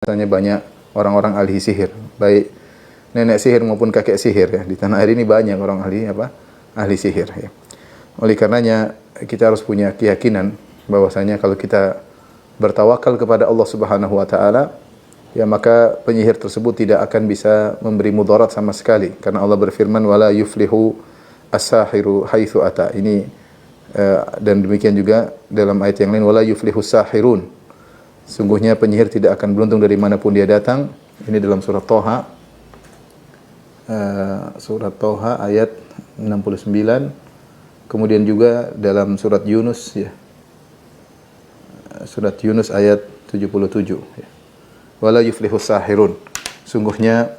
Misalnya banyak orang-orang ahli sihir, baik nenek sihir maupun kakek sihir ya. Di tanah air ini banyak orang ahli ahli sihir ya. Oleh karenanya kita harus punya keyakinan bahwasanya kalau kita bertawakal kepada Allah Subhanahu wa taala, ya maka penyihir tersebut tidak akan bisa memberi mudarat sama sekali, karena Allah berfirman wala yuflihu as-sahiru haitsu ata. Ini dan demikian juga dalam ayat yang lain wala yuflihu sahirun. Sungguhnya penyihir tidak akan beruntung dari manapun dia datang. Ini dalam surat Toha, ayat 69. Kemudian juga dalam surat Yunus ya. Surat Yunus ayat 77 ya. Wala yuflihus sahirun. Sungguhnya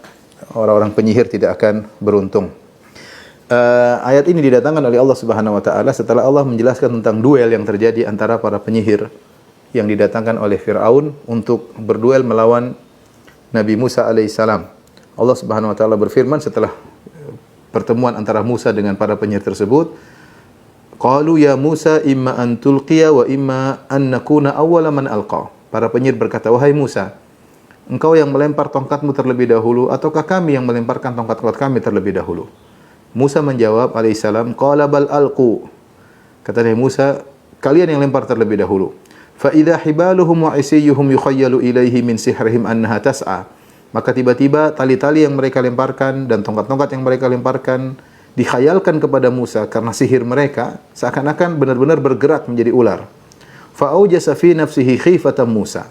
orang-orang penyihir tidak akan beruntung. Ayat ini didatangkan oleh Allah Subhanahu wa taala setelah Allah menjelaskan tentang duel yang terjadi antara para penyihir yang didatangkan oleh Fir'aun untuk berduel melawan Nabi Musa alaihissalam. Allah Subhanahu wa taala berfirman setelah pertemuan antara Musa dengan para penyihir tersebut, qalu ya Musa imma an tulqiya wa imma an nakuna awwala man alqa. Para penyihir berkata, wahai Musa, engkau yang melempar tongkatmu terlebih dahulu ataukah kami yang melemparkan tongkat-tongkat kami terlebih dahulu? Musa menjawab alaihissalam, qala bal alqu. Kata Nabi Musa, kalian yang lempar terlebih dahulu. Fa idza hibaluhum wa isiyuhum yukhayyalu ilaihi min sihrihim annaha tas'a. Maka tiba-tiba tali-tali yang mereka lemparkan dan tongkat-tongkat yang mereka lemparkan dikhayalkan kepada Musa karena sihir mereka seakan-akan benar-benar bergerak menjadi ular. Fa aujasa fi nafsihi khifatan Musa.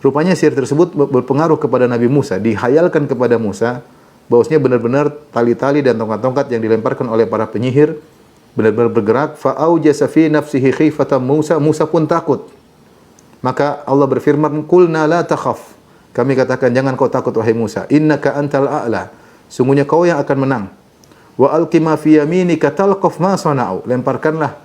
Rupanya sihir tersebut berpengaruh kepada Nabi Musa, dikhayalkan kepada Musa bahwasanya benar-benar tali-tali dan tongkat-tongkat yang dilemparkan oleh para penyihir benar-benar bergerak. Fa aujasa fi nafsihi khifatan Musa. Musa pun takut. Maka Allah berfirman, "Qulna la takhaf." Kami katakan, jangan kau takut wahai Musa. Innaka antal a'la. Sungguhnya kau yang akan menang. Wa alqi ma fi yaminika talqaf ma sana'u. Lemparkanlah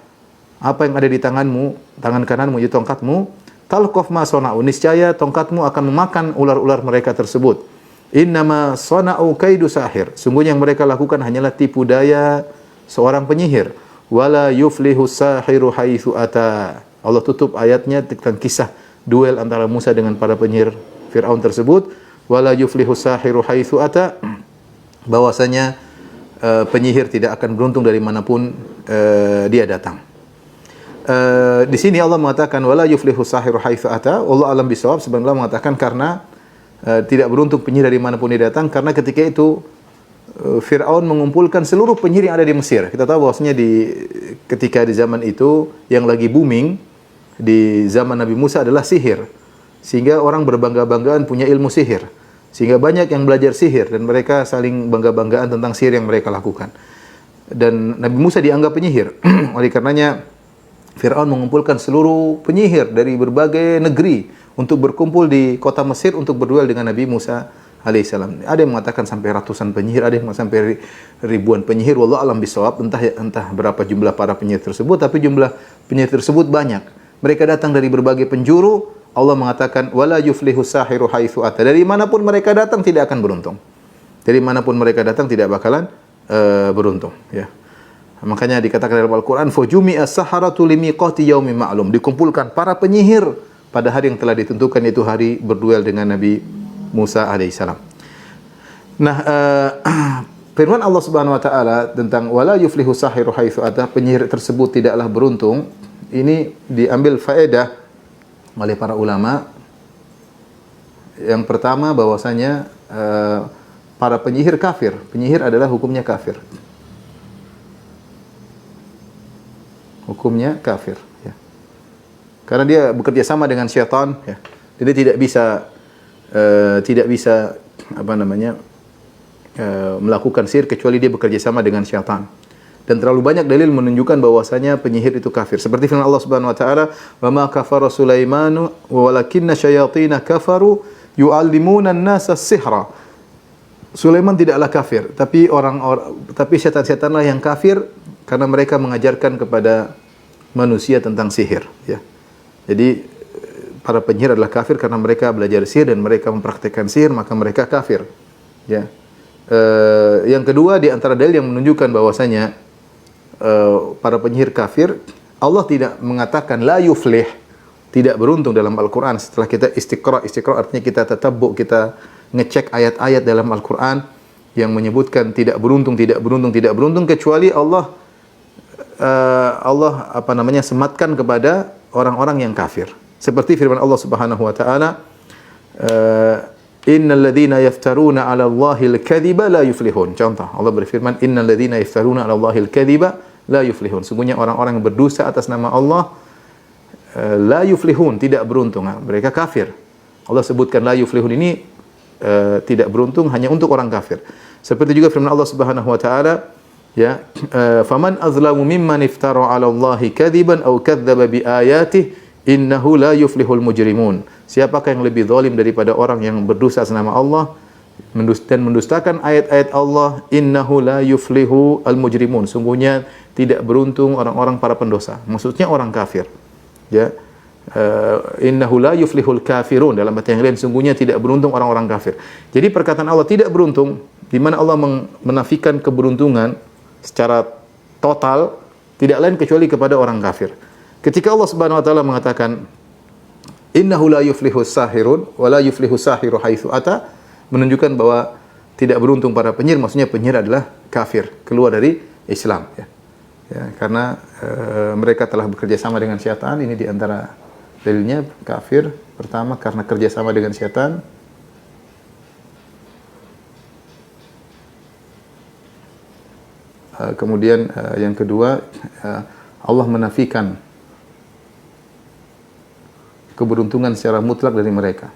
apa yang ada di tanganmu, tangan kananmu, yaitu tongkatmu. Talqaf ma sana'u. Niscaya tongkatmu akan memakan ular-ular mereka tersebut. Innama sana'u kaidu sahir. Sungguhnya yang mereka lakukan hanyalah tipu daya seorang penyihir. Wala yuflihu sahiru haitsu ata. Allah tutup ayatnya tentang kisah duel antara Musa dengan para penyihir Fir'aun tersebut. Wala yuflihu sahiru haitsu ata. Bahwasanya penyihir tidak akan beruntung dari manapun dia datang. Di sini Allah mengatakan wala yuflihu sahiru haitsu ata. Allah alam bisawab, sebenarnya Allah mengatakan karena tidak beruntung penyihir dari manapun dia datang, karena ketika itu Fir'aun mengumpulkan seluruh penyihir yang ada di Mesir. Kita tahu bahwasanya ketika di zaman itu yang lagi booming di zaman Nabi Musa adalah sihir. Sehingga orang berbangga-banggaan punya ilmu sihir. Sehingga banyak yang belajar sihir dan mereka saling bangga-banggaan tentang sihir yang mereka lakukan. Dan Nabi Musa dianggap penyihir. Oleh karenanya Fir'aun mengumpulkan seluruh penyihir dari berbagai negeri untuk berkumpul di kota Mesir untuk berduel dengan Nabi Musa alaihissalam. Ada yang mengatakan sampai ratusan penyihir, ada yang sampai ribuan penyihir. Wallahu alam bisawab, entah berapa jumlah para penyihir tersebut, tapi jumlah penyihir tersebut banyak. Mereka datang dari berbagai penjuru. Allah mengatakan wala yuflihu sahiru haitsu ata. Dari manapun mereka datang tidak akan beruntung. Dari manapun mereka datang tidak bakalan beruntung, ya. Makanya dikatakan dalam Al-Qur'an fujumi as-saharatu limiqati yaumin ma'lum. Dikumpulkan para penyihir pada hari yang telah ditentukan, yaitu hari berduel dengan Nabi Musa alaihissalam. Nah, firman Allah Subhanahu wa taala tentang wala yuflihu sahiru haitsu ata, penyihir tersebut tidaklah beruntung. Ini diambil faedah oleh para ulama. Yang pertama bahwasanya para penyihir kafir. Penyihir adalah hukumnya kafir. Hukumnya kafir, ya. Karena dia bekerja sama dengan syaitan, ya. Jadi tidak bisa melakukan sihir kecuali dia bekerja sama dengan syaitan. Dan terlalu banyak dalil menunjukkan bahwasanya penyihir itu kafir. Seperti firman Allah Subhanahu wa taala, "Wa ma kafara Sulaimanu walakinna syayatina kafaru yu'allimuna an-nasa as-sihra." Sulaiman tidaklah kafir, tapi setan-setanlah yang kafir karena mereka mengajarkan kepada manusia tentang sihir, ya. Jadi para penyihir adalah kafir karena mereka belajar sihir dan mereka mempraktikkan sihir, maka mereka kafir, ya. Yang kedua di antara dalil yang menunjukkan bahwasanya para penyihir kafir, Allah tidak mengatakan la yuflih, tidak beruntung dalam Al-Quran. Setelah kita istiqra artinya kita tatabbuk, kita ngecek ayat-ayat dalam Al-Quran yang menyebutkan tidak beruntung, kecuali Allah sematkan kepada orang-orang yang kafir. Seperti firman Allah Subhanahu wa taala, innal ladzina yaftaruna 'ala Allahil kadhiba la yuflihun. Contoh, Allah berfirman, innal ladzina yaftaruna 'ala Allahil kadhiba la yuflihun. Sungguhnya orang-orang yang berdusta atas nama Allah la yuflihun, tidak beruntung. Mereka kafir. Allah sebutkan la yuflihun ini tidak beruntung hanya untuk orang kafir. Seperti juga firman Allah Subhanahu wa taala, ya, faman azlamu mimman iftara 'ala Allahi kadziban aw kadzdzaba bi ayatihi innahu la yuflihul mujrimun. Siapakah yang lebih zalim daripada orang yang berdosa atas nama Allah dan mendustakan ayat-ayat Allah? Innahu la yuflihu al mujrimun. Sungguhnya tidak beruntung orang-orang para pendosa. Maksudnya orang kafir. Ya. Innahu la yuflihul kafirun. Dalam ayat yang lain, sungguhnya tidak beruntung orang-orang kafir. Jadi perkataan Allah tidak beruntung, di mana Allah menafikan keberuntungan secara total, tidak lain kecuali kepada orang kafir. Ketika Allah Subhanahu wa taala mengatakan innahu la yuflihus sahirun wa la yuflihus sahiru haitsu ata, menunjukkan bahwa tidak beruntung para penyihir, maksudnya penyihir adalah kafir, keluar dari Islam, ya. Ya, karena mereka telah bekerja sama dengan syaitan. Ini di antara dalilnya kafir. Pertama, karena kerja sama dengan syaitan. Kemudian yang kedua, Allah menafikan keberuntungan secara mutlak dari mereka.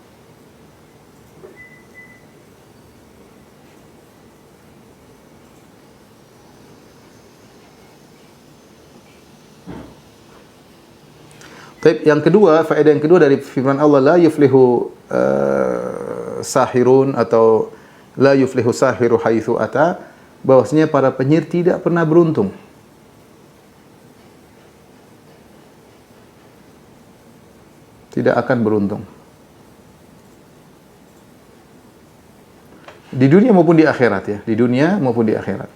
Tapi yang kedua, faedah yang kedua dari firman Allah, la yuflihu sahirun atau la yuflihu sahiru haitsu ata, bahwasanya para penyihir tidak pernah beruntung. Tidak akan beruntung. Di dunia maupun di akhirat, ya. Di dunia maupun di akhirat.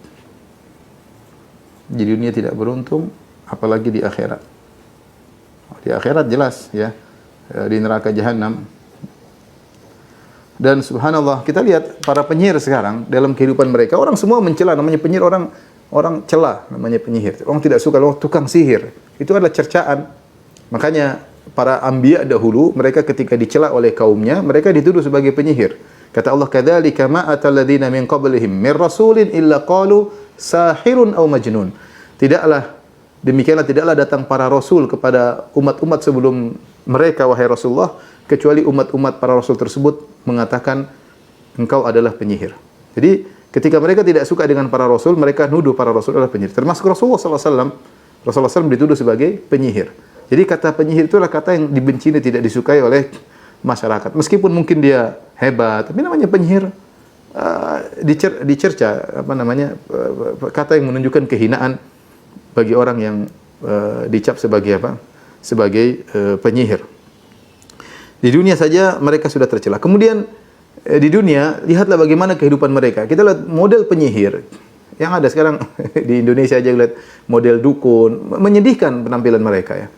Di dunia tidak beruntung, apalagi di akhirat. Di akhirat jelas, ya, di neraka jahanam. Dan subhanallah, kita lihat para penyihir sekarang dalam kehidupan mereka, orang semua mencela namanya penyihir, orang cela namanya penyihir. Orang tidak suka, tukang sihir. Itu adalah cercaan. Makanya para anbiya dahulu, mereka ketika dicela oleh kaumnya, mereka dituduh sebagai penyihir. Kata Allah, kadzalika ma atal ladzina min qablihim min rasulin illa qalu sahirun aw majnun. Demikianlah tidaklah datang para rasul kepada umat-umat sebelum mereka, wahai Rasulullah, kecuali umat-umat para rasul tersebut mengatakan engkau adalah penyihir. Jadi ketika mereka tidak suka dengan para rasul, mereka nuduh para rasul adalah penyihir. Termasuk Rasulullah SAW. Rasulullah SAW dituduh sebagai penyihir. Jadi kata penyihir itulah kata yang dibenci dan tidak disukai oleh masyarakat. Meskipun mungkin dia hebat, tapi namanya penyihir dicerca, kata yang menunjukkan kehinaan bagi orang yang dicap sebagai sebagai penyihir. Di dunia saja mereka sudah tercela. Kemudian di dunia, lihatlah bagaimana kehidupan mereka. Kita lihat model penyihir yang ada sekarang di Indonesia aja, lihat model dukun, menyedihkan penampilan mereka, ya.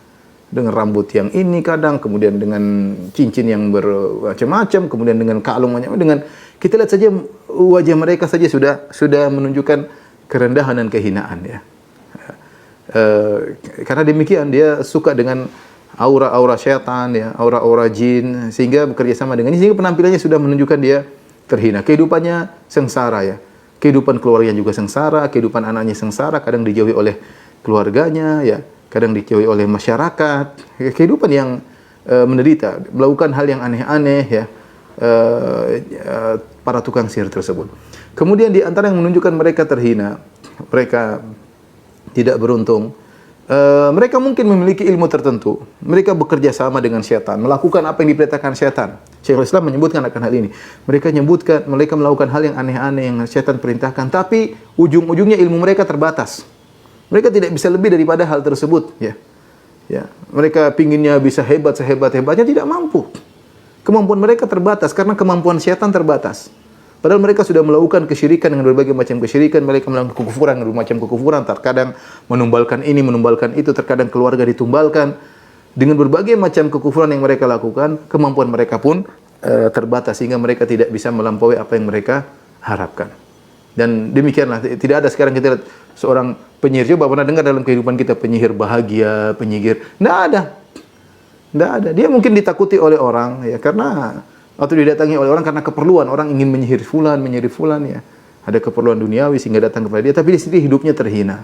Dengan rambut yang ini kadang, kemudian dengan cincin yang bermacam-macam, kemudian dengan kalung dengan kita lihat saja wajah mereka saja sudah menunjukkan kerendahan dan kehinaan, ya. Karena demikian dia suka dengan aura-aura syaitan, ya, aura-aura jin, sehingga bekerja sama dengan ini, sehingga penampilannya sudah menunjukkan dia terhina. Kehidupannya sengsara, ya. Kehidupan keluarganya juga sengsara, kehidupan anaknya sengsara, kadang dijauhi oleh keluarganya, ya, kadang dijauhi oleh masyarakat. Kehidupan yang menderita, melakukan hal yang aneh-aneh, ya, para tukang sihir tersebut. Kemudian di antara yang menunjukkan mereka terhina, mereka tidak beruntung, mereka mungkin memiliki ilmu tertentu. Mereka bekerja sama dengan syaitan, melakukan apa yang diperintahkan syaitan. Syekhul Islam menyebutkan akan hal ini. Mereka melakukan hal yang aneh-aneh yang syaitan perintahkan, tapi ujung-ujungnya ilmu mereka terbatas. Mereka tidak bisa lebih daripada hal tersebut, ya. Ya, mereka pinginnya bisa hebat sehebat-hebatnya, tidak mampu. Kemampuan mereka terbatas karena kemampuan syaitan terbatas. Padahal mereka sudah melakukan kesyirikan dengan berbagai macam kesyirikan, mereka melakukan kekufuran dengan berbagai macam kekufuran, terkadang menumbalkan ini, menumbalkan itu, terkadang keluarga ditumbalkan, Dengan berbagai macam kekufuran yang mereka lakukan, kemampuan mereka pun terbatas sehingga mereka tidak bisa melampaui apa yang mereka harapkan. Dan demikianlah, tidak ada sekarang kita lihat seorang penyihir. Coba pernah dengar dalam kehidupan kita penyihir bahagia, penyihir? Tidak ada. Tidak ada. Dia mungkin ditakuti oleh orang ya karena atau didatangi oleh orang karena keperluan. Orang ingin menyihir fulan ya. Ada keperluan duniawi sehingga datang kepada dia, tapi di sini hidupnya terhina.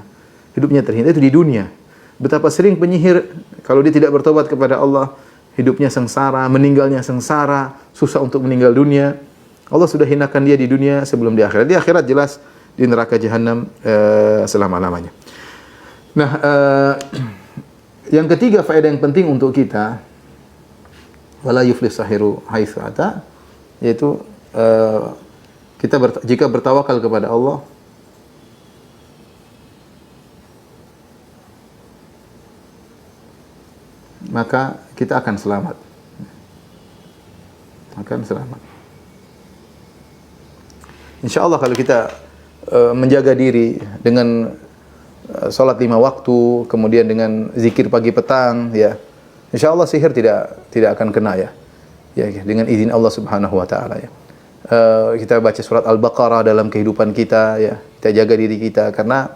Hidupnya terhina itu di dunia. Betapa sering penyihir kalau dia tidak bertobat kepada Allah, hidupnya sengsara, meninggalnya sengsara, susah untuk meninggal dunia. Allah sudah hinakan dia di dunia sebelum di akhirat. Di akhirat jelas di neraka jahanam selama-lamanya. Nah, yang ketiga faedah yang penting untuk kita, wala yuflih sahiru haitsu ata, yaitu jika bertawakal kepada Allah, maka kita akan selamat. Akan selamat. InsyaAllah kalau kita menjaga diri dengan salat 5 waktu, kemudian dengan zikir pagi petang, ya, InsyaAllah sihir tidak akan kena ya, dengan izin Allah Subhanahu Wa Taala ya. Kita baca surat Al-Baqarah dalam kehidupan kita, ya, kita jaga diri kita karena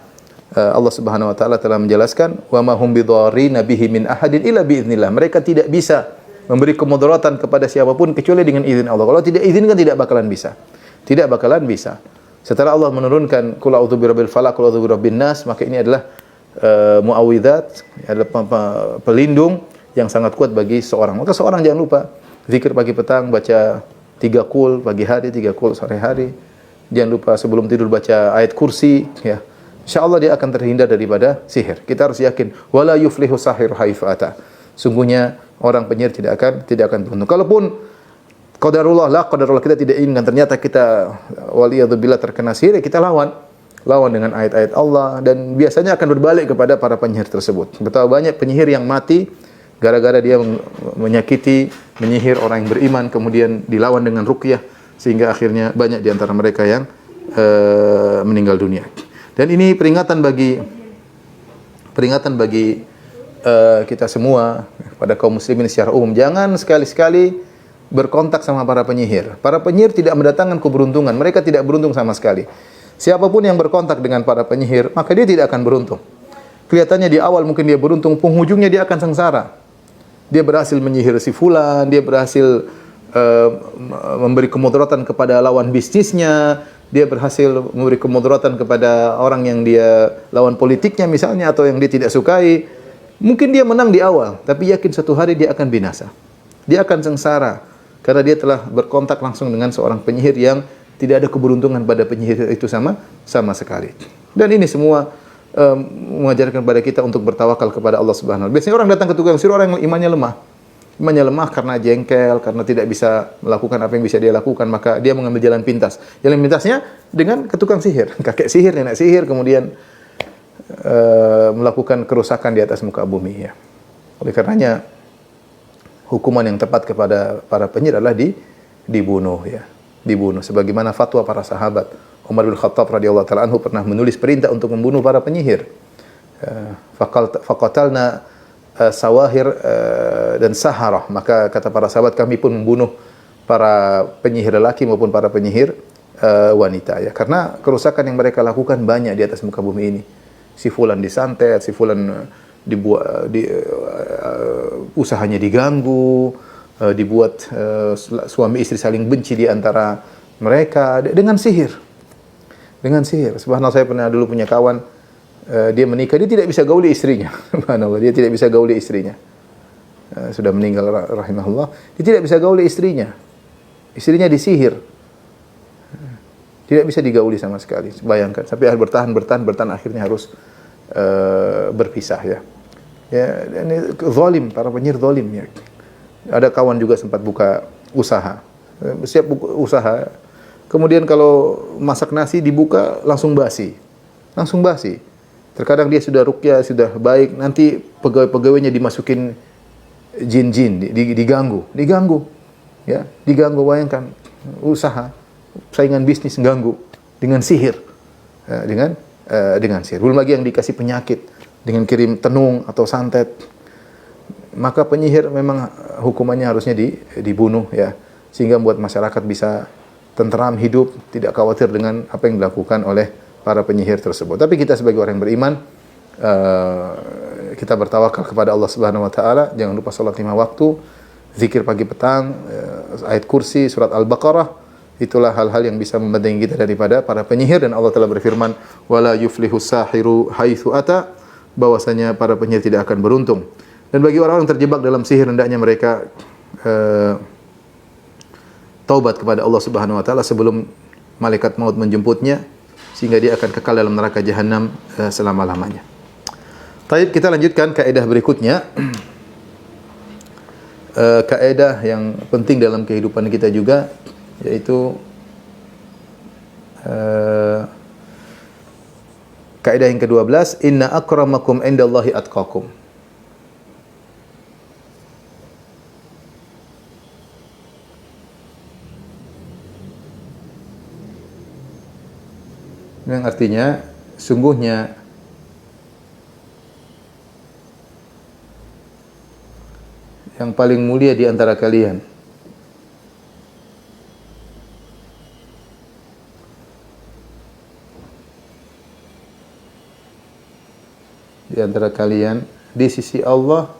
Allah Subhanahu Wa Taala telah menjelaskan, wa ma hum bidharrina bihi min ahadin illa biiznillah. Mereka tidak bisa memberi kemudaratan kepada siapapun kecuali dengan izin Allah. Kalau tidak izinkan tidak bakalan bisa. Tidak bakalan bisa. Setelah Allah menurunkan qul a'udzu birabbil falaq, qul a'udzu birabbin nas, maka ini adalah muawwidzat, adalah pelindung yang sangat kuat bagi seorang. Maka seorang jangan lupa zikir pagi petang, baca 3 qul pagi hari, 3 qul sore hari. Jangan lupa sebelum tidur baca ayat kursi, ya. InsyaAllah dia akan terhindar daripada sihir. Kita harus yakin wala yuflihu sahiru haitsu ata. Sungguhnya orang penyihir tidak akan beruntung. Kalaupun qadarullah kita tidak inginkan, ternyata kita waliyadzubillah terkena sihir, kita lawan dengan ayat-ayat Allah, dan biasanya akan berbalik kepada para penyihir tersebut. Betapa banyak penyihir yang mati gara-gara dia menyakiti, menyihir orang yang beriman, kemudian dilawan dengan ruqyah sehingga akhirnya banyak di antara mereka yang meninggal dunia. Dan ini peringatan bagi kita semua, pada kaum muslimin secara umum, jangan sekali-sekali berkontak sama para penyihir. Para penyihir tidak mendatangkan keberuntungan, mereka tidak beruntung sama sekali. Siapapun yang berkontak dengan para penyihir, maka dia tidak akan beruntung. Kelihatannya di awal mungkin dia beruntung, penghujungnya dia akan sengsara. Dia berhasil menyihir si fulan, dia berhasil memberi kemudaratan kepada lawan bisnisnya, dia berhasil memberi kemudaratan kepada orang yang dia lawan politiknya misalnya, atau yang dia tidak sukai. Mungkin dia menang di awal, tapi yakin suatu hari dia akan binasa. Dia akan sengsara karena dia telah berkontak langsung dengan seorang penyihir yang tidak ada keberuntungan pada penyihir itu sama sekali. Dan ini semua mengajarkan kepada kita untuk bertawakal kepada Allah Subhanahu wa taala. Biasanya orang datang ke tukang sihir orang yang imannya lemah. Imannya lemah karena jengkel, karena tidak bisa melakukan apa yang bisa dia lakukan, maka dia mengambil jalan pintas. Jalan pintasnya dengan ke tukang sihir, kakek sihir, nenek sihir, kemudian melakukan kerusakan di atas muka bumi, ya. Oleh karenanya hukuman yang tepat kepada para penyihir adalah dibunuh, ya. Dibunuh sebagaimana fatwa para sahabat. Umar bin Khattab radhiyallahu taala anhu pernah menulis perintah untuk membunuh para penyihir. Faqatalna sawahir dan saharah. Maka kata para sahabat, kami pun membunuh para penyihir lelaki maupun para penyihir wanita, ya. Karena kerusakan yang mereka lakukan banyak di atas muka bumi ini. Si fulan disantet, si fulan usahanya diganggu, dibuat suami istri saling benci di antara mereka dengan sihir. Dengan sihir. Subhanallah, saya pernah dulu punya kawan, dia menikah, dia tidak bisa gauli istrinya. Subhanallah, dia tidak bisa gauli istrinya. Sudah meninggal rahimahullah, dia tidak bisa gauli istrinya. Istrinya disihir. Tidak bisa digauli sama sekali. Bayangkan, sampai bertahan akhirnya harus berpisah, ya. Ya, ini zalim, para penyihir zalim, ya. Ada kawan juga sempat buka usaha. Siap buka usaha. Kemudian kalau masak nasi dibuka langsung basi. Langsung basi. Terkadang dia sudah ruqyah, sudah baik, nanti pegawai-pegawainya dimasukin jin-jin, diganggu. Ya, diganggu, bayangkan usaha, saingan bisnis ganggu dengan sihir. Dengan sihir. Belum lagi yang dikasih penyakit dengan kirim tenung atau santet. maka penyihir memang hukumannya harusnya dibunuh ya, sehingga membuat masyarakat bisa tenteram hidup, tidak khawatir dengan apa yang dilakukan oleh para penyihir tersebut. Tapi kita sebagai orang yang beriman, kita bertawakal kepada Allah Subhanahu wa taala, jangan lupa salat 5 waktu, zikir pagi petang, ayat kursi, surat Al-Baqarah. Itulah hal-hal yang bisa membentengi kita daripada para penyihir, dan Allah telah berfirman, wala yuflihus sahiru haitsu ata, bahwasanya para penyihir tidak akan beruntung. Dan bagi orang-orang yang terjebak dalam sihir, hendaknya mereka taubat kepada Allah Subhanahu wa taala sebelum malaikat maut menjemputnya, sehingga dia akan kekal dalam neraka jahanam selama-lamanya. Baik, kita lanjutkan kaidah berikutnya. Kaidah yang penting dalam kehidupan kita juga, yaitu kaidah yang ke-12, inna akramakum indallahi atqakum. Yang artinya, sungguhnya yang paling mulia di antara kalian di sisi Allah,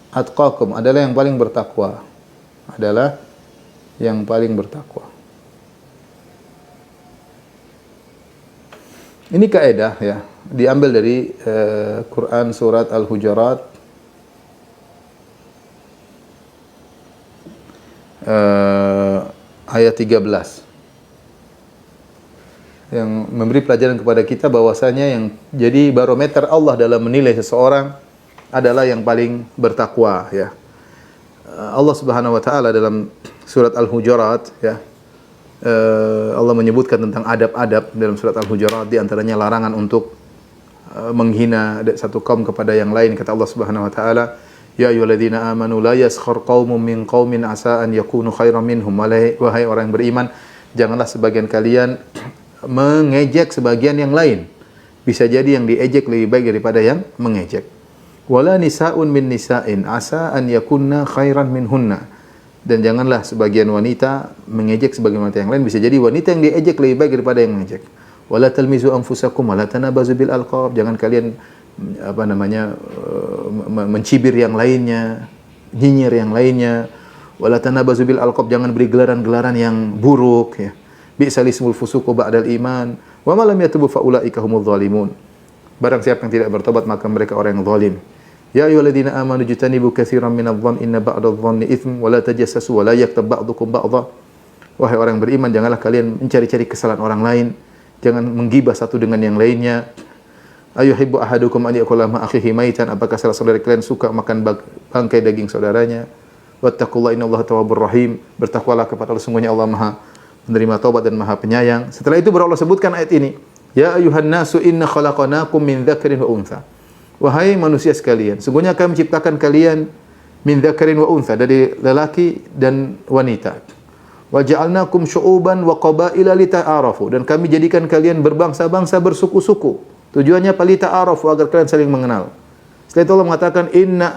atqakum, adalah yang paling bertakwa, Ini kaidah ya, diambil dari Quran surat Al-Hujurat ayat 13. Yang memberi pelajaran kepada kita bahwasanya yang jadi barometer Allah dalam menilai seseorang adalah yang paling bertakwa ya. Allah Subhanahu wa taala dalam surat Al-Hujurat ya, Allah menyebutkan tentang adab-adab dalam surat Al-Hujurat, di antaranya larangan untuk menghina satu kaum kepada yang lain. Kata Allah Subhanahu wa taala, ya ayyuhalladzina amanu la yaskhar qaumun min qaumin asa an yakunu khairan minhum. Wahai orang yang beriman, janganlah sebagian kalian mengejek sebagian yang lain. Bisa jadi yang diejek lebih baik daripada yang mengejek. Wala nisaun min nisa'in asa an yakunna khairan minhunna. Dan janganlah sebagian wanita mengejek sebagian wanita yang lain, bisa jadi wanita yang diejek lebih baik daripada yang mengejek. Wala talmizu anfusakum wala tanabazu bil alqab. Jangan kalian mencibir yang lainnya, nyinyir yang lainnya. Wala tanabazu bil alqab, jangan beri gelaran-gelaran yang buruk ya. Bi'sal ismul fusuqu ba'dal iman wa ma lam yatubu fa ulaika humudz zalimun. Barang siapa yang tidak bertobat, maka mereka orang yang zalim. Ya ayyuhalladzina amanu jtanibu katsiran minadh-dhanni inna ba'dadh-dhanni itsm wa la tajassasu wa la yaktab ba'dukum ba'dha. Wahai orang beriman, janganlah kalian mencari-cari kesalahan orang lain, jangan menggibah satu dengan yang lainnya. Ayuhibbu ahadukum an ya'kula ma akhihi maitan, apakah salah saudara kalian suka makan bangkai daging saudaranya? Wattaqullaha innallaha tawwabur rahim. Bertakwalah kepada Allah, sungguhnya Allah Maha menerima taubat dan Maha penyayang. Setelah itu baru Allah sebutkan ayat ini. Ya ayuhan nasu inna khalaqnakum min dzakarin wa untha. Wahai manusia sekalian, sungguhnya kami menciptakan kalian min dzakarin wa untha, dari lelaki dan wanita. Wa ja'alnakum syu'uban wa qabaila lita'arafu, dan kami jadikan kalian berbangsa-bangsa, bersuku-suku. Tujuannya lita'arafu, agar kalian saling mengenal. Setelah itu Allah mengatakan inna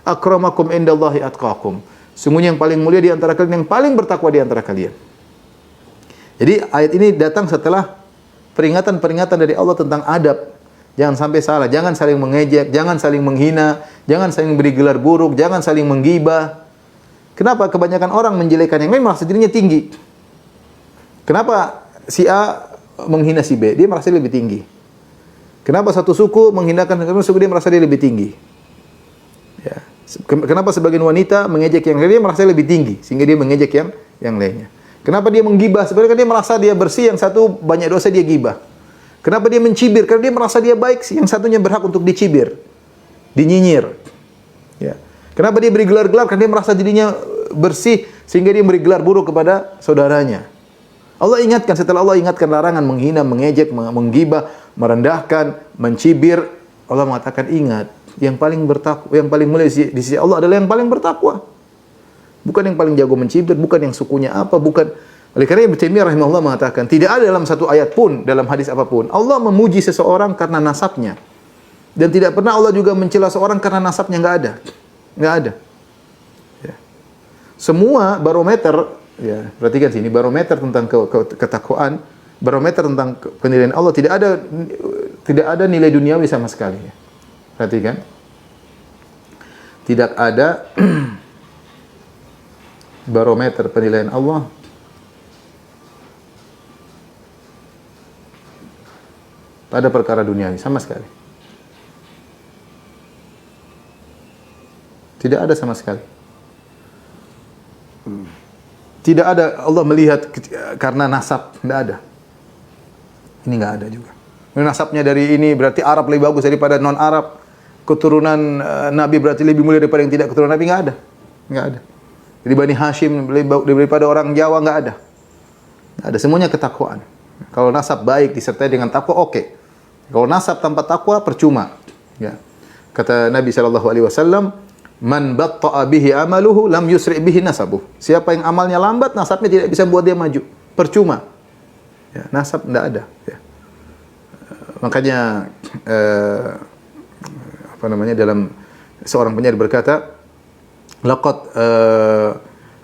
akramakum indallahi atqakum. Sungguhnya yang paling mulia di antara kalian, yang paling bertakwa di antara kalian. Jadi ayat ini datang setelah peringatan-peringatan dari Allah tentang adab. Jangan sampai salah, jangan saling mengejek, jangan saling menghina, jangan saling beri gelar buruk, jangan saling menggibah. Kenapa kebanyakan orang menjelekan yang lain merasa dirinya tinggi? Kenapa si A menghina si B? Dia merasa lebih tinggi. Kenapa satu suku menghinakan suku, dia merasa dia lebih tinggi? Ya. Kenapa sebagian wanita mengejek yang lain, dia merasa lebih tinggi sehingga dia mengejek yang lainnya? Kenapa dia menggibah? Sebenarnya dia merasa dia bersih, yang satu banyak dosa dia gibah. Kenapa dia mencibir? Karena dia merasa dia baik, yang satunya berhak untuk dicibir, dinyinyir. Ya. Kenapa dia beri gelar-gelar? Karena dia merasa dirinya bersih, sehingga dia beri gelar buruk kepada saudaranya. Allah ingatkan, setelah Allah ingatkan larangan menghina, mengejek, menggibah, merendahkan, mencibir, Allah mengatakan ingat, yang paling bertakwa, yang paling mulia di sisi Allah adalah yang paling bertakwa. Bukan yang paling jago mencibir, bukan yang sukunya apa, bukan Oleh karena Ibnu Taimiyah rahimahullah mengatakan, tidak ada dalam satu ayat pun, dalam hadis apapun, Allah memuji seseorang karena nasabnya. Dan tidak pernah Allah juga mencela seorang karena nasabnya, enggak ada. Enggak ada. Ya. Semua barometer, ya, perhatikan sini, barometer tentang ketakwaan, barometer tentang penilaian Allah, tidak ada nilai duniawi sama sekali. Ya. Perhatikan. Tidak ada barometer penilaian Allah pada perkara duniawi sama sekali. Tidak ada sama sekali. Tidak ada Allah melihat karena nasab, tidak ada. Ini enggak ada juga. Nasabnya dari ini berarti Arab lebih bagus daripada non Arab. Keturunan Nabi berarti lebih mulia daripada yang tidak keturunan Nabi, enggak ada. Enggak ada. Jadi Bani Hashim daripada orang Jawa, enggak ada. Enggak ada, semuanya ketakwaan. Kalau nasab baik disertai dengan takwa, oke. Kalau nasab tanpa takwa, percuma. Ya. Kata Nabi SAW, man batta'a bihi amaluhu lam yusri' bihi nasabuh. Siapa yang amalnya lambat, nasabnya tidak bisa buat dia maju. Percuma. Ya, nasab tidak ada. Ya. Makanya dalam seorang penyair berkata, laqad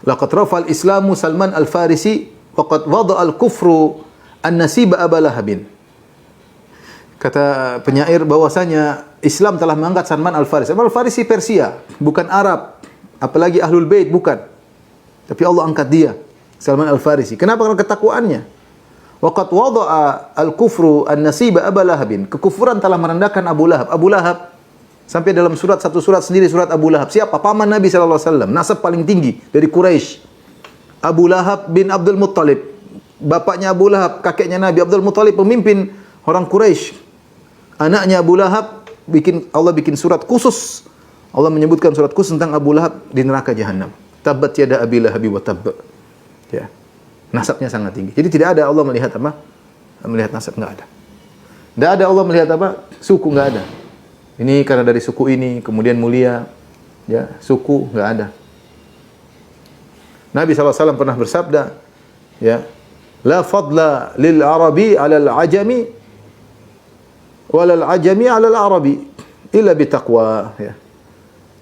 rafa'al Islamu Salman al-Farisi wa qad wada'a al-kufru an-nasiba Aba Lahabin. Kata penyair bahwasanya Islam telah mengangkat Salman al-Farisi. Salman al-Farisi Persia, bukan Arab, apalagi Ahlul Bait, bukan. Tapi Allah angkat dia, Salman al-Farisi. Kenapa? Karena ketakwaannya. Waqad wada'a al-kufru an-nasiba Aba Lahabin. Kekufuran telah merendahkan Abu Lahab. Abu Lahab sampai dalam satu surat sendiri, surat Abu Lahab. Siapa? Paman Nabi SAW, nasab paling tinggi dari Quraisy. Abu Lahab bin Abdul Muttalib. Bapaknya Abu Lahab, kakeknya Nabi Abdul Muttalib, pemimpin orang Quraisy. Anaknya Abu Lahab, Allah bikin surat khusus. Allah menyebutkan surat khusus tentang Abu Lahab di neraka jahanam. Tabbat yada Abi Lahab wa tabb. Ya. Nasabnya sangat tinggi. Jadi tidak ada Allah melihat apa? Melihat nasab, enggak ada. Tidak ada Allah melihat apa? Suku, enggak ada. Ini karena dari suku ini kemudian mulia. Ya, suku enggak ada. Nabi SAW pernah bersabda, ya, la fadla lil arabi 'alal ajami walal ajami 'alal arabi illa bitaqwa, ya.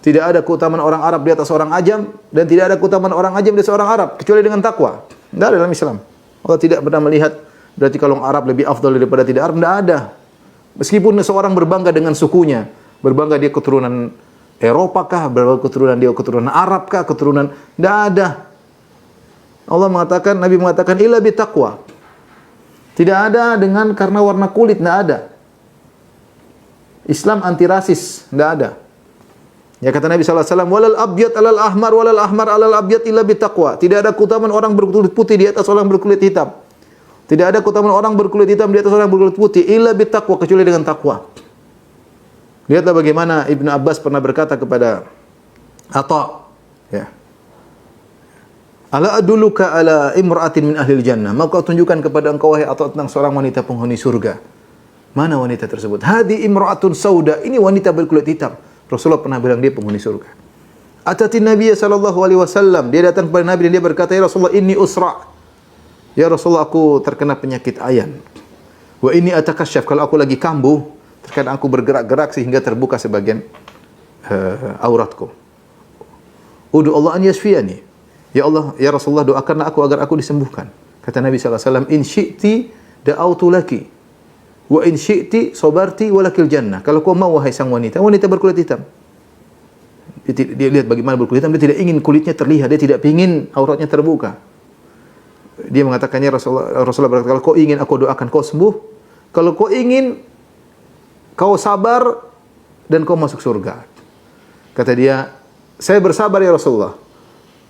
Tidak ada keutamaan orang Arab di atas orang ajam, dan tidak ada keutamaan orang ajam di atas orang Arab kecuali dengan takwa. Tidak ada dalam Islam. Allah tidak pernah melihat berarti kalau orang Arab lebih afdal daripada tidak Arab, tidak ada. Meskipun seorang berbangga dengan sukunya, berbangga dia keturunan Eropa kah, keturunan dia keturunan Arab kah, keturunan, tidak ada. Allah mengatakan, Nabi mengatakan illa bitaqwa. Tidak ada dengan karena warna kulit, tidak ada. Islam anti rasis, tidak ada. Ya, kata Nabi SAW, walal abyad alal ahmar, walal ahmar alal abyad illa bitaqwa. Tidak ada keutamaan orang berkulit putih di atas orang berkulit hitam. Tidak ada keutamaan orang berkulit hitam di atas orang berkulit putih illa bitaqwa, kecuali dengan takwa. Lihatlah bagaimana Ibnu Abbas pernah berkata kepada Atha, ya. Ala adulluka ala imra'atin min ahlil jannah. Maka kau tunjukkan kepada engkau wahai Atha tentang seorang wanita penghuni surga. Mana wanita tersebut? Hadi imra'atun sauda. Ini wanita berkulit hitam. Rasulullah pernah bilang dia penghuni surga. Atatin Nabi sallallahu alaihi wasallam. Dia datang kepada Nabi dan dia berkata, "Ya Rasulullah, inni usra." Ya Rasulullah, aku terkena penyakit ayan. Wa inni atakasyaf. Kalau aku lagi kambuh, terkadang aku bergerak-gerak sehingga terbuka sebagian auratku. Udu Allah an yashfiyani. Ya Allah, ya Rasulullah, doakanlah aku agar aku disembuhkan. Kata Nabi sallallahu alaihi wasallam, "In syi'ti da'autu laki. Wa in syi'ti sabarti walakil jannah." Kalau kau mau wahai sang wanita, wanita berkulit hitam. Dia lihat bagaimana berkulit hitam, dia tidak ingin kulitnya terlihat, dia tidak ingin auratnya terbuka. Dia mengatakannya Rasulullah berkata, kalau kau ingin aku doakan kau sembuh, kalau kau ingin kau sabar dan kau masuk surga. Kata dia, saya bersabar ya Rasulullah.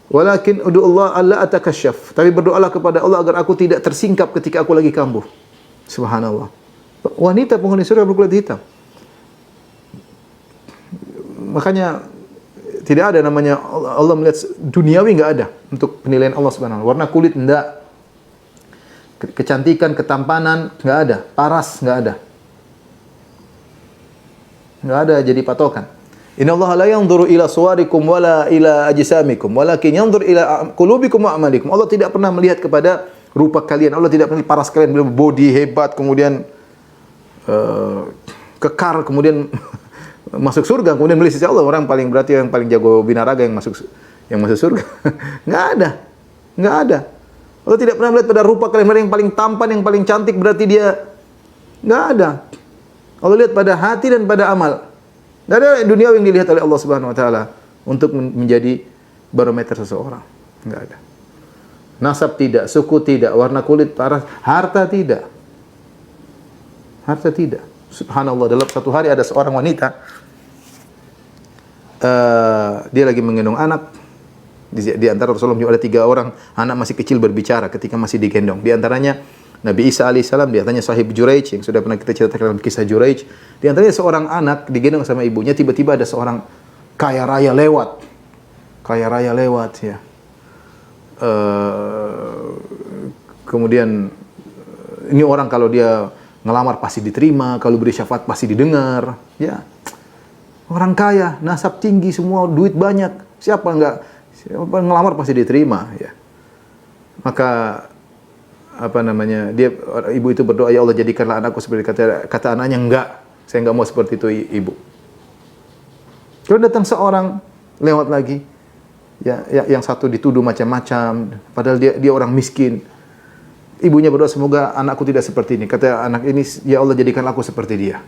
Walakin udu Allah alla atakasyaf. Tapi berdoalah kepada Allah agar aku tidak tersingkap ketika aku lagi kambuh. Subhanallah. Wanita penghuni surga berkulit hitam. Makanya tidak ada namanya Allah melihat duniawi, enggak ada untuk penilaian Allah Subhanahu wa taala. Warna kulit enggak. Kecantikan, ketampanan enggak ada. Paras enggak ada. Enggak ada jadi patokan. Innallaha la yanzuru ila suwarikum wala ila ajsamikum, walakin yanzur ila qulubikum wa a'malikum. Allah tidak pernah melihat kepada rupa kalian. Allah tidak pernah paras kalian, body hebat, kemudian kekar, kemudian masuk surga, kemudian beli sisi Allah. Orang paling berarti yang paling jago binaraga yang masuk surga. Enggak ada. Enggak ada. Allah tidak pernah melihat pada rupa kalian, yang paling tampan, yang paling cantik berarti dia. Enggak ada. Allah lihat pada hati dan pada amal. Enggak ada dunia yang dilihat oleh Allah Subhanahu wa taala untuk menjadi barometer seseorang. Enggak ada. Nasab tidak, suku tidak, warna kulit, paras, harta tidak. Harta tidak. Subhanallah, dalam satu hari ada seorang wanita, dia lagi menggendong anak. Di antara Rasulullah ada 3 orang anak masih kecil berbicara ketika masih digendong. Di antaranya Nabi Isa alaihissalam, di antaranya Sahib Juraij yang sudah pernah kita ceritakan dalam kisah Juraij. Di antaranya seorang anak digendong sama ibunya, tiba-tiba ada seorang kaya raya lewat. Kaya raya lewat ya. Kemudian ini orang kalau dia ngelamar pasti diterima, kalau beri syafaat pasti didengar, ya. Orang kaya, nasab tinggi semua, duit banyak. Siapa ngelamar pasti diterima, ya. Maka ibu itu berdoa, ya Allah jadikanlah anakku seperti kata anaknya, enggak, saya enggak mau seperti itu ibu. Kalau datang seorang lewat lagi, ya, yang satu dituduh macam-macam, padahal dia orang miskin. Ibunya berdoa, semoga anakku tidak seperti ini. Kata anak ini, ya Allah jadikan aku seperti dia.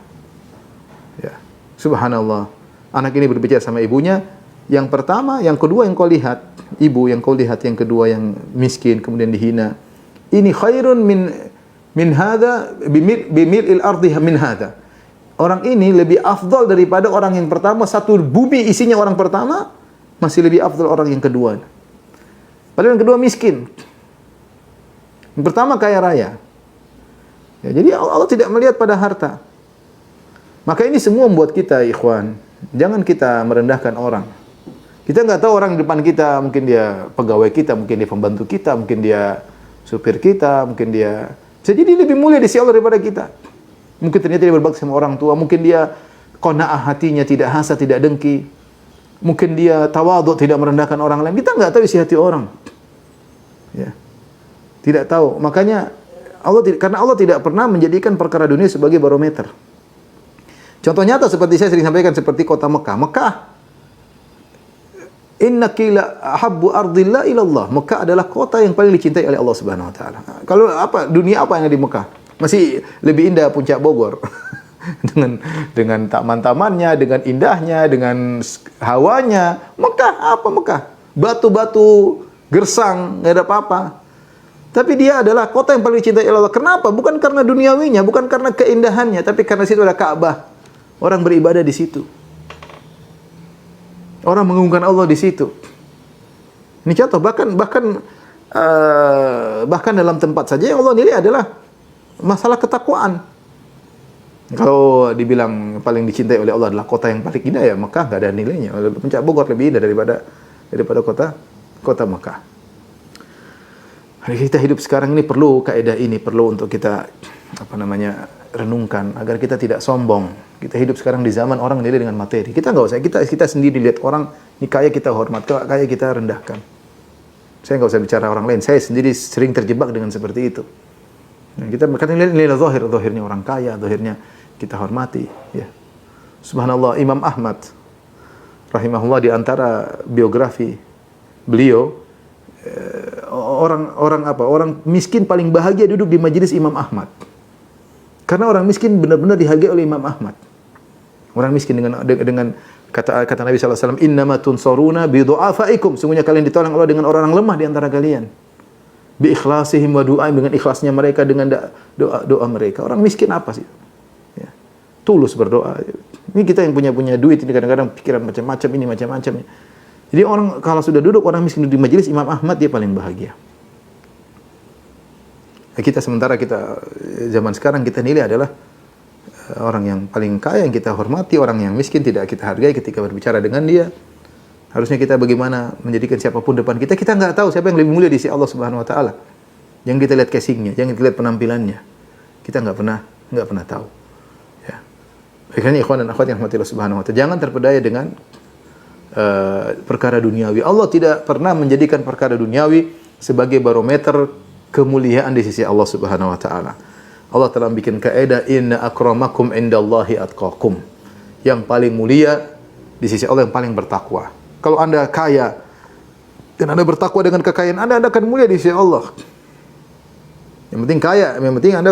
Ya, subhanallah. Anak ini berbicara sama ibunya. Yang pertama, yang kedua yang kau lihat, ibu yang kau lihat, yang kedua yang miskin kemudian dihina. Ini khairun min hadza bimil'il ardi min hadza. Orang ini lebih afdal daripada orang yang pertama. Satu bumi isinya orang pertama masih lebih afdal orang yang kedua. Padahal yang kedua miskin. Yang pertama kaya raya. Ya, jadi Allah tidak melihat pada harta. Maka ini semua membuat kita, ikhwan, jangan kita merendahkan orang. Kita nggak tahu orang di depan kita, mungkin dia pegawai kita, mungkin dia pembantu kita, mungkin dia supir kita, mungkin dia bisa jadi lebih mulia di sisi Allah daripada kita. Mungkin ternyata dia berbakti sama orang tua, mungkin dia qanaah hatinya, tidak hasad, tidak dengki. Mungkin dia tawadhu, tidak merendahkan orang lain. Kita nggak tahu isi hati orang. Ya. Tidak tahu. Makanya karena Allah tidak pernah menjadikan perkara dunia sebagai barometer. Contoh nyata seperti saya sering sampaikan, seperti kota Mekah. Mekah, innaki la ahabbu ardillah ila Allah. Mekah adalah kota yang paling dicintai oleh Allah Subhanahu wa taala. Kalau dunia apa yang ada di Mekah? Masih lebih indah Puncak Bogor. dengan taman-tamannya, dengan indahnya, dengan hawanya. Mekah apa Mekah? Batu-batu gersang, enggak ada apa-apa. Tapi dia adalah kota yang paling dicintai Allah. Kenapa? Bukan karena duniawinya, bukan karena keindahannya, tapi karena situ ada Ka'bah. Orang beribadah di situ. Orang mengagungkan Allah di situ. Ini contoh, bahkan dalam tempat saja yang Allah nilai adalah masalah ketakwaan. Kalau dibilang paling dicintai oleh Allah adalah kota yang paling indah, ya Mekah nggak ada nilainya. Puncak Bogor lebih indah daripada kota Mekah. Kita hidup sekarang ini perlu kaidah ini, perlu untuk kita renungkan agar kita tidak sombong. Kita hidup sekarang di zaman orang nilai dengan materi. Kita nggak usah, kita sendiri lihat orang ini kaya kita hormat, kaya kita rendahkan. Saya nggak usah bicara orang lain. Saya sendiri sering terjebak dengan seperti itu. Nah, kita berkata nilai zahirnya orang kaya, zahirnya kita hormati. Ya. Subhanallah, Imam Ahmad rahimahullah, di antara biografi beliau, orang miskin paling bahagia duduk di majelis Imam Ahmad. Karena orang miskin benar-benar dihargai oleh Imam Ahmad. Orang miskin dengan kata Nabi sallallahu alaihi wasallam, "Innama tunsaruna bi du'afaikum." Sungguhnya kalian ditolong Allah dengan orang-orang lemah di antara kalian. Bi ikhlasihim wa du'aihim, dengan ikhlasnya mereka, dengan doa mereka. Orang miskin apa sih? Ya. Tulus berdoa. Ini kita yang punya duit ini kadang-kadang pikiran macam-macam, ini macam-macam. Jadi orang kalau sudah duduk orang miskin di majelis Imam Ahmad, dia paling bahagia. Kita zaman sekarang kita nilai adalah orang yang paling kaya yang kita hormati, orang yang miskin tidak kita hargai ketika berbicara dengan dia. Harusnya kita bagaimana menjadikan siapapun depan kita nggak tahu siapa yang lebih mulia di sisi Allah Subhanahu wa taala. Yang kita lihat casingnya, jangan kita lihat penampilannya. Kita nggak pernah tahu. Ya. Makanya ikhwan dan akhwat yang rahmati Allah Subhanahu wa taala, jangan terpedaya dengan perkara duniawi. Allah tidak pernah menjadikan perkara duniawi sebagai barometer kemuliaan di sisi Allah Subhanahu wa taala. Allah telah bikin kaidah inna akramakum indallahi atqakum. Yang paling mulia di sisi Allah yang paling bertakwa. Kalau Anda kaya dan Anda bertakwa dengan kekayaan Anda akan mulia di sisi Allah. Yang penting kaya, yang penting Anda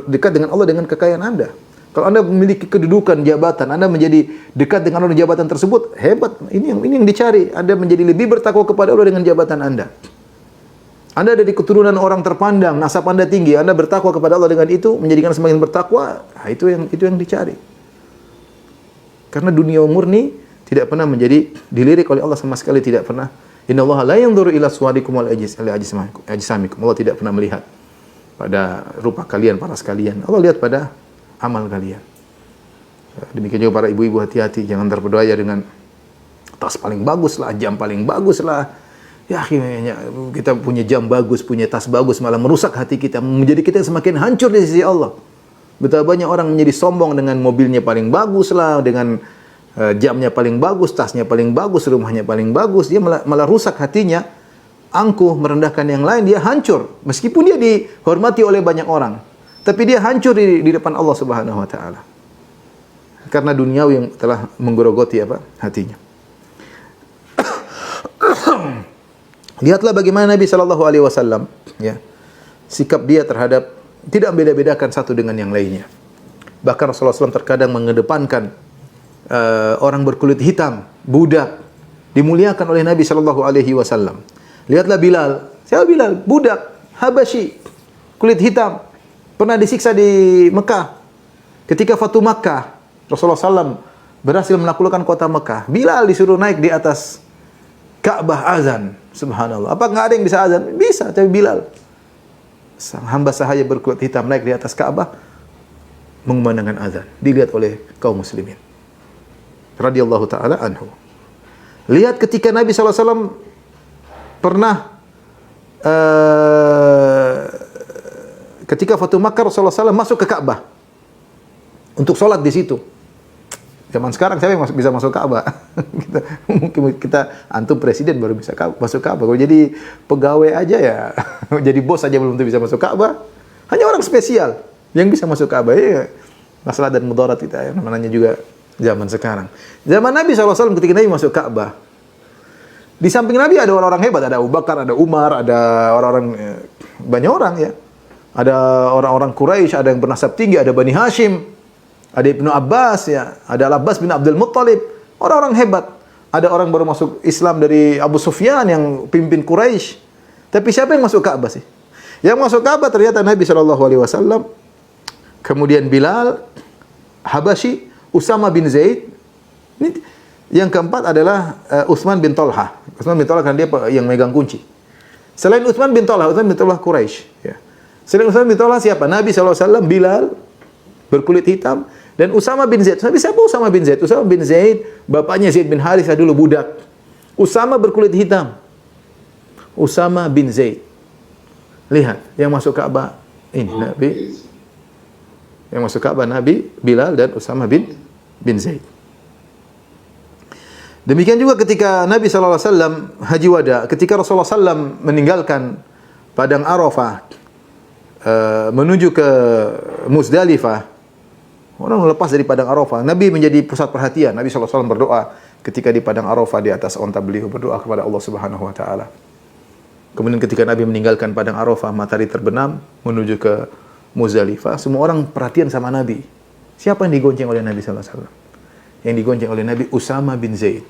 dekat dengan Allah dengan kekayaan Anda. Kalau Anda memiliki kedudukan, jabatan, Anda menjadi dekat dengan Allah jabatan tersebut, hebat. Ini yang dicari. Anda menjadi lebih bertakwa kepada Allah dengan jabatan Anda. Anda ada di keturunan orang terpandang, nasab Anda tinggi, Anda bertakwa kepada Allah dengan itu, menjadikan semakin bertakwa, nah, itu yang dicari. Karena dunia murni tidak pernah menjadi dilirik oleh Allah sama sekali, tidak pernah. Innallaha la yanzuru ila suwarikum wal ajsamikum. Allah tidak pernah melihat pada rupa kalian, para sekalian. Allah lihat pada amal kalian. Demikian juga para ibu-ibu, hati-hati, jangan terpedaya dengan tas paling bagus lah, jam paling bagus lah. Ya akhirnya kita punya jam bagus, punya tas bagus, malah merusak hati kita, menjadi kita semakin hancur di sisi Allah. Betapa banyak orang menjadi sombong dengan mobilnya paling bagus lah, dengan jamnya paling bagus, tasnya paling bagus, rumahnya paling bagus, dia malah rusak hatinya, angkuh, merendahkan yang lain, dia hancur. Meskipun dia dihormati oleh banyak orang, tapi dia hancur di depan Allah Subhanahu wa taala. Karena duniawi yang telah menggerogoti hatinya. Lihatlah bagaimana Nabi sallallahu alaihi wasallam, ya. Sikap dia terhadap tidak membeda-bedakan satu dengan yang lainnya. Bahkan Rasulullah SAW terkadang mengedepankan orang berkulit hitam, budak, dimuliakan oleh Nabi sallallahu alaihi wasallam. Lihatlah Bilal. Siapa Bilal? Budak Habasyi, kulit hitam. Pernah disiksa di Mekah. Ketika Fatu Makkah, Rasulullah SAW berhasil menaklukkan kota Mekah. Bilal disuruh naik di atas Ka'bah azan. Subhanallah. Apa nggak ada yang bisa azan? Bisa, tapi Bilal, sang hamba sahaya berkulit hitam, naik di atas Ka'bah mengumandangkan azan. Dilihat oleh kaum muslimin radhiyallahu taala anhu. Lihat ketika Nabi SAW pernah ketika Fatu Makkah, Rasulullah SAW masuk ke Ka'bah untuk sholat di situ. Zaman sekarang siapa yang bisa masuk Ka'bah? Mungkin kita antum presiden baru bisa masuk Ka'bah. Kalau jadi pegawai aja ya, jadi bos aja belum tentu bisa masuk Ka'bah. Hanya orang spesial yang bisa masuk Ka'bah. Ya, masalah dan mudarat kita, ya, namanya juga zaman sekarang. Zaman Nabi SAW ketika Nabi masuk Ka'bah, di samping Nabi ada orang-orang hebat, ada Abu Bakar, ada Umar, ada orang-orang, banyak orang ya. Ada orang-orang Quraisy, ada yang bernasab tinggi, ada Bani Hashim, ada Ibnu Abbas, ya, ada Al-Abbas bin Abdul Muttalib, orang-orang hebat. Ada orang baru masuk Islam dari Abu Sufyan yang pimpin Quraisy. Tapi siapa yang masuk Ka'bah sih? Yang masuk Ka'bah ternyata Nabi sallallahu alaihi wasallam, kemudian Bilal, Habasyi, Usama bin Zaid. Ini yang keempat adalah Utsman bin Talha. Utsman bin Talha kan dia yang megang kunci. Selain Utsman bin Talha Quraisy, ya. Selain Utsman bin Talha siapa? Nabi sallallahu alaihi wasallam, Bilal berkulit hitam, dan Usama bin Zaid. Tapi siapa Usama bin Zaid? Usama bin Zaid, bapaknya Zaid bin Harithah dulu budak. Usama berkulit hitam. Usama bin Zaid. Lihat, yang masuk Ka'bah ini Nabi. Yang masuk Ka'bah Nabi, Bilal dan Usama bin Zaid. Demikian juga ketika Nabi sallallahu alaihi wasallam haji wada, ketika Rasulullah SAW meninggalkan padang Arafah menuju ke Muzdalifah. Orang lepas dari padang Arafah, Nabi menjadi pusat perhatian. Nabi SAW berdoa ketika di padang Arafah di atas onta beliau, berdoa kepada Allah Subhanahu wa taala. Kemudian ketika Nabi meninggalkan padang Arafah, matahari terbenam menuju ke Muzdalifah, semua orang perhatian sama Nabi. Siapa yang digonceng oleh Nabi SAW? Yang digonceng oleh Nabi Usama bin Zaid,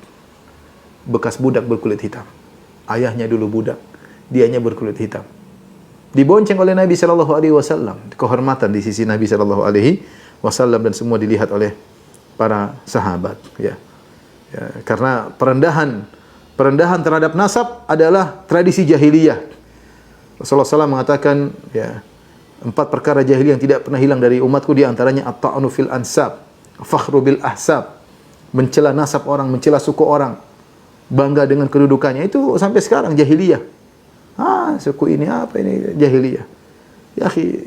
bekas budak berkulit hitam. Ayahnya dulu budak, dianya berkulit hitam. Dibonceng oleh Nabi sallallahu alaihi wasallam, kehormatan di sisi Nabi sallallahu alaihi wasallam, dan semua dilihat oleh para sahabat, ya. Ya, karena perendahan terhadap nasab adalah tradisi jahiliyah. Rasulullah SAW mengatakan, ya, 4 perkara jahiliyah yang tidak pernah hilang dari umatku, di antaranya at-ta'nu fil ansab, fakhru bil ahsab, mencela nasab orang, mencela suku orang, bangga dengan kedudukannya. Itu sampai sekarang jahiliyah. Suku ini apa ini, jahiliyah. Ya akhi,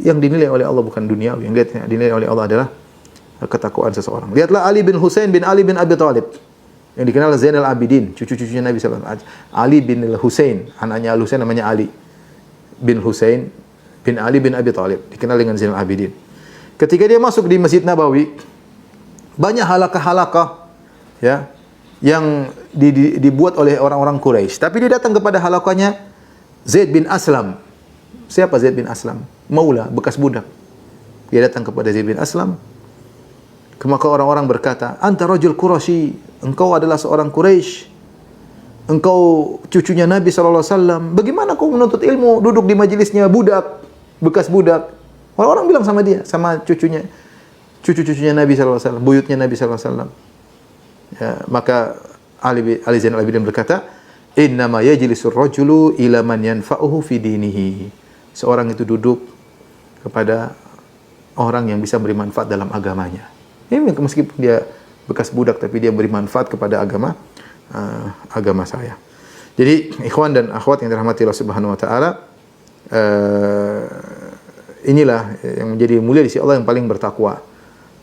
yang dinilai oleh Allah bukan duniawi, yang dinilai oleh Allah adalah ketakwaan seseorang. Lihatlah Ali bin Husain bin Ali bin Abi Thalib yang dikenal Zainal Abidin, cucu-cucunya Nabi sallallahu alaihi wasallam. Ali bin Husain, anaknya Al Husain namanya Ali bin Husain bin Ali bin Abi Thalib, dikenal dengan Zainal Abidin. Ketika dia masuk di Masjid Nabawi, banyak halaqah-halaqah ya yang dibuat oleh orang-orang Quraisy. Tapi dia datang kepada halaqahnya Zaid bin Aslam. Siapa Zaid bin Aslam? Maula, bekas budak. Dia datang kepada Zaid bin Aslam. Maka orang-orang berkata, "Anta rajul Quraisy, engkau adalah seorang Quraisy. Engkau cucunya Nabi sallallahu alaihi wasallam. Bagaimana kau menuntut ilmu duduk di majelisnya budak, bekas budak?" Orang-orang bilang sama dia, sama cucu-cucunya Nabi sallallahu alaihi wasallam, buyutnya Nabi sallallahu alaihi wasallam. Ya, maka Ali Zainal Abidin berkata, "Innama yajlisur rajulu ila man yanfa'uhu fi dinihi." Seorang itu duduk kepada orang yang bisa beri manfaat dalam agamanya. Ini meskipun dia bekas budak tapi dia beri manfaat kepada agama saya. Jadi ikhwan dan akhwat yang dirahmati Allah Subhanahu wa taala, inilah yang menjadi mulia di sisi Allah yang paling bertakwa.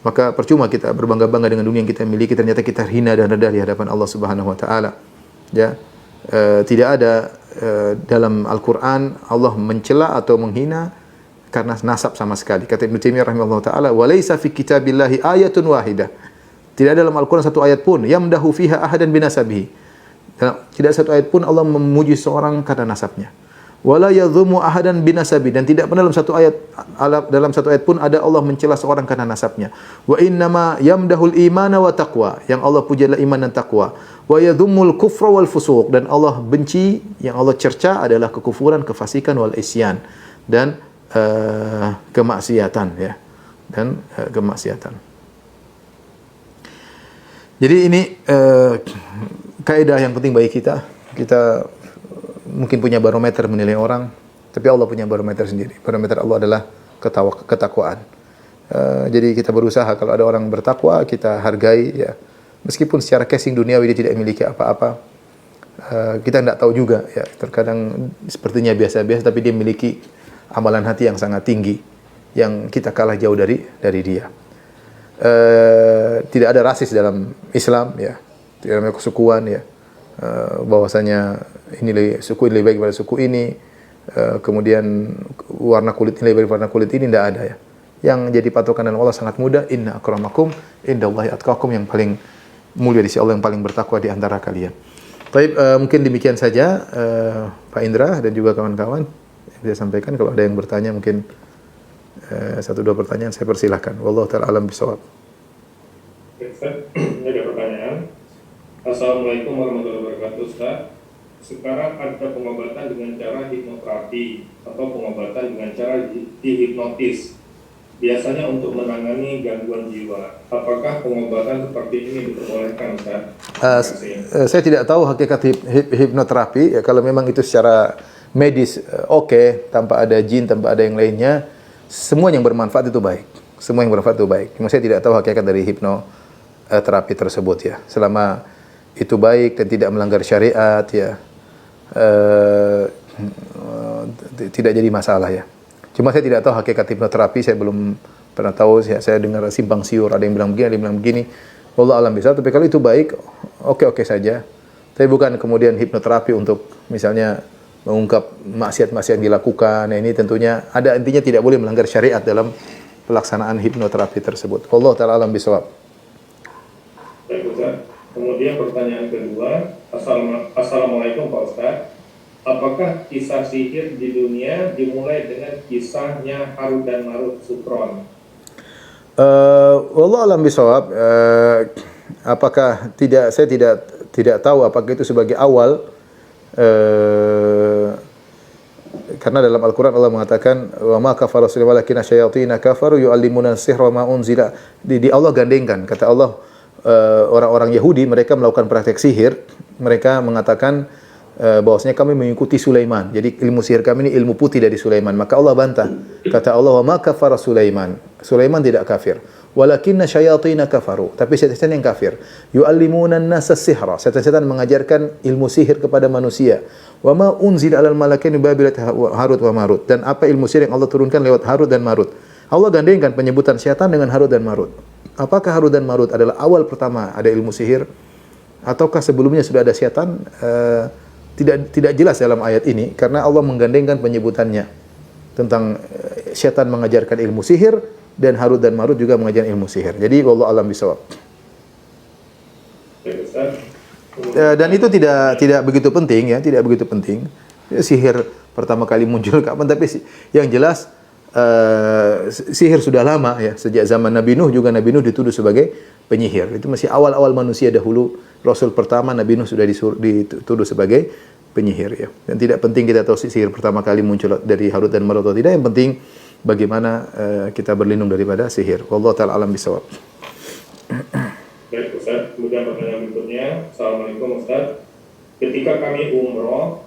Maka percuma kita berbangga-bangga dengan dunia yang kita miliki, ternyata kita hina dan rendah di hadapan Allah Subhanahu wa taala. Ya. Tidak ada dalam Al-Qur'an Allah mencela atau menghina karena nasab sama sekali. Kata Ibnu Taimiyah rahimahullah taala, "Wa laisa fi kitabillahi ayatun wahidah." Tidak ada dalam Al-Qur'an satu ayat pun yamdahu fiha ahadan binasabihi. Tidak satu ayat pun Allah memuji seorang karena nasabnya. Wala yadhumu ahadan binasabi, dan tidak pernah dalam satu ayat pun ada Allah mencela seorang karena nasabnya. Wa innama yamdahul imana wa taqwa, yang Allah puji adalah iman dan takwa. Wa yadhummul kufra wal fusuq, dan Allah benci, yang Allah cerca adalah kekufuran, kefasikan wal isyan, dan kemaksiatan ya. Dan kemaksiatan. Jadi ini kaidah yang penting bagi kita. Kita mungkin punya barometer menilai orang, tapi Allah punya barometer sendiri. Barometer Allah adalah ketakwaan. Jadi kita berusaha kalau ada orang bertakwa kita hargai ya. Meskipun secara casing duniawi dia tidak memiliki apa-apa, kita tidak tahu juga ya. Terkadang sepertinya biasa-biasa tapi dia memiliki amalan hati yang sangat tinggi yang kita kalah jauh dari dia. Tidak ada rasis dalam Islam ya. Tidak ada kesukuan ya. Bahwasanya suku ini lebih baik daripada suku ini, kemudian warna kulit ini lebih baik daripada warna kulit ini, tidak ada ya. Yang jadi patokan dalam Allah sangat mudah, inna akramakum indallahi atqakum, yang paling mulia di sisi Allah, yang paling bertakwa di antara kalian. Baik, mungkin demikian saja Pak Indra dan juga kawan-kawan yang saya sampaikan. Kalau ada yang bertanya mungkin satu dua pertanyaan saya persilahkan. Wallahu taala alam bisawab. Ini ada pertanyaan. Assalamualaikum warahmatullahi wabarakatuh, Ustaz. Sekarang ada pengobatan dengan cara hipnoterapi atau pengobatan dengan cara dihipnotis. Biasanya untuk menangani gangguan jiwa. Apakah pengobatan seperti ini diperbolehkan, Ustaz? Saya tidak tahu hakikat hipnoterapi. Ya, kalau memang itu secara medis oke, tanpa ada jin, tanpa ada yang lainnya, semua yang bermanfaat itu baik. Semua yang bermanfaat itu baik. Cuma saya tidak tahu hakikat dari hipnoterapi tersebut ya. Selama itu baik dan tidak melanggar syariat ya, tidak jadi masalah ya. Cuma saya tidak tahu hakikat hipnoterapi, saya belum pernah tahu. Saya dengar simpang siur, ada yang bilang begini, ada yang bilang begini. Wallahu alam bisa. Tapi kalau itu baik, oke saja. Tapi bukan kemudian hipnoterapi untuk misalnya mengungkap maksiat-maksiat yang dilakukan. Nah, ini tentunya ada intinya tidak boleh melanggar syariat dalam pelaksanaan hipnoterapi tersebut. Wallahu taala alam bisawab. Baik, Ustaz. Kemudian pertanyaan kedua, Assalamualaikum Pak Ustaz. Apakah kisah sihir di dunia dimulai dengan kisahnya Harut dan Marut Sukron? Wallahu alam bisawab. Apakah saya tidak tahu apakah itu sebagai awal. Karena dalam Al-Quran Allah mengatakan wa ma kafara Sulaiman walakinna syayatina kafaru yu'allimuna as-sihra wa ma unzila. Di Allah gandengkan, kata Allah, orang-orang Yahudi mereka melakukan praktek sihir, mereka mengatakan bahwasanya kami mengikuti Sulaiman. Jadi ilmu sihir kami ini ilmu putih dari Sulaiman. Maka Allah bantah. Kata Allah, "Wa ma kafara Sulaiman." Sulaiman tidak kafir. Walakinna syayatina kafaru. Tapi setan yang kafir. Yu'allimuna an-nasa sihra. Setan-setan mengajarkan ilmu sihir kepada manusia. Wa ma unzila 'alal malakaini Babil Harut wa Marut. Dan apa ilmu sihir yang Allah turunkan lewat Harut dan Marut. Allah gandengkan penyebutan setan dengan Harut dan Marut. apakah Harut dan Marut adalah awal pertama ada ilmu sihir ataukah sebelumnya sudah ada syaitan? Tidak jelas dalam ayat ini karena Allah menggandengkan penyebutannya tentang syaitan mengajarkan ilmu sihir dan Harut dan Marut juga mengajarkan ilmu sihir. Jadi wallahu alam bisawab. Dan itu tidak begitu penting ya, tidak begitu penting. Sihir pertama kali muncul kapan, tapi yang jelas sihir sudah lama ya, sejak zaman Nabi Nuh juga Nabi Nuh dituduh sebagai penyihir. Itu masih awal-awal manusia dahulu. Rasul pertama Nabi Nuh sudah dituduh sebagai penyihir ya. Dan tidak penting kita tahu sihir pertama kali muncul dari Harut dan Marut atau tidak, yang penting bagaimana kita berlindung daripada sihir. Wallahu taala alam bisawab. Baik Ustaz, kemudian pertanyaan berikutnya. Assalamualaikum Ustaz. Ketika kami umroh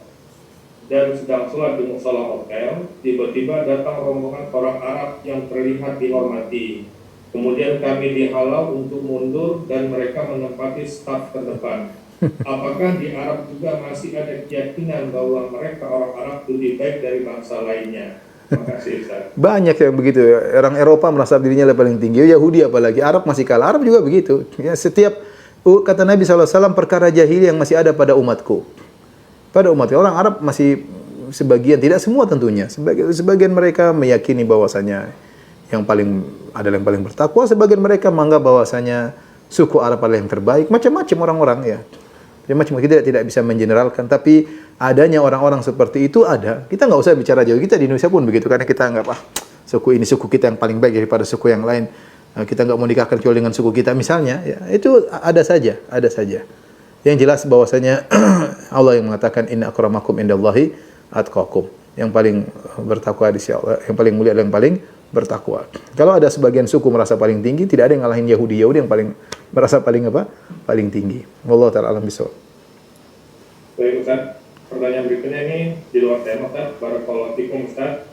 dan sedang sholat di musola hotel, tiba-tiba datang rombongan orang Arab yang terlihat dihormati. Kemudian kami dihalau untuk mundur dan mereka menempati staf terdepan. Apakah di Arab juga masih ada keyakinan bahwa mereka orang Arab lebih baik dari bangsa lainnya? Terima kasih Ustaz. Banyak yang begitu ya. Orang Eropa merasa dirinya lebih paling tinggi, Yahudi apalagi, Arab masih kalah. Arab juga begitu. Ya, setiap kata Nabi SAW, perkara jahili yang masih ada pada umatku. Pada umat orang Arab masih sebagian, tidak semua tentunya. Sebagian mereka meyakini bahwasanya yang paling adalah yang paling bertakwa, sebagian mereka menganggap bahwasanya suku Arab adalah yang terbaik. Macam-macam orang-orang ya. Macam kita tidak bisa mengeneralkan, tapi adanya orang-orang seperti itu ada. Kita nggak usah bicara jauh, kita di Indonesia pun begitu, karena kita anggap suku ini suku kita yang paling baik daripada suku yang lain. Kita nggak mau nikahkan kecuali dengan suku kita misalnya. Ya, itu ada saja, ada saja. Yang jelas bahwasanya Allah yang mengatakan inna akramakum indallahi atqakum. Yang paling bertakwa di sisi Allah, yang paling mulia adalah yang paling bertakwa. Kalau ada sebagian suku merasa paling tinggi, tidak ada yang ngalahin Yahudi yang paling merasa paling apa? Paling tinggi. Wallahu taala alam bisawab. Baik Ustaz, pertanyaan berikutnya ini di luar tema Ustaz. Barakallahu fikum Ustaz.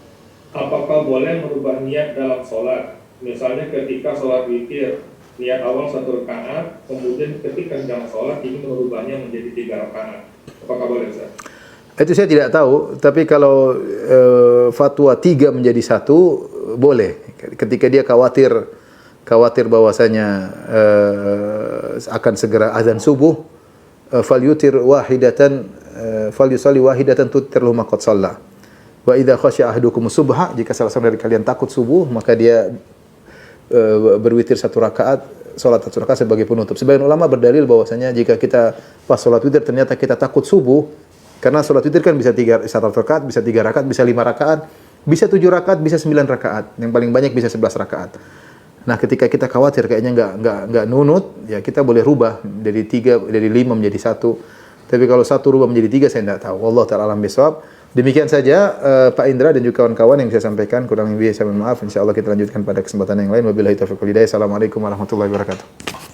Apakah boleh merubah niat dalam sholat? Misalnya ketika sholat witir, niat awal 1 rakaat, kemudian ketika jam sholat ingin merubahnya menjadi 3 rakaat. Apakah boleh Ustaz? Itu saya tidak tahu, tapi kalau fatwa 3 menjadi 1 boleh. Ketika dia khawatir bahwasanya akan segera azan subuh, falyutir wahidatan, falyusalli wahidatan tutirhu ma qad shalla. Wa idza khasya ahadukum subha, jika salah seorang dari kalian takut subuh, maka dia berwitir 1 rakaat, salat 1 rakaat sebagai penutup. Sebagian ulama berdalil bahwasanya jika kita pas salat witir ternyata kita takut subuh, karena salat witir kan bisa 1 rakaat, bisa 3 rakaat, bisa 5 rakaat, bisa 7 rakaat, bisa 9 rakaat. Yang paling banyak bisa 11 rakaat. Nah, ketika kita khawatir kayaknya enggak nunut, ya kita boleh rubah dari 5 menjadi 1. Tapi kalau 1 rubah menjadi 3 saya enggak tahu. Wallahu taala alam bisawab. Demikian saja Pak Indra dan juga kawan-kawan yang saya sampaikan. Kurang lebih saya mohon maaf. Insyaallah kita lanjutkan pada kesempatan yang lain. Wabillahi taufiq wal hidayah. Assalamualaikum warahmatullahi wabarakatuh.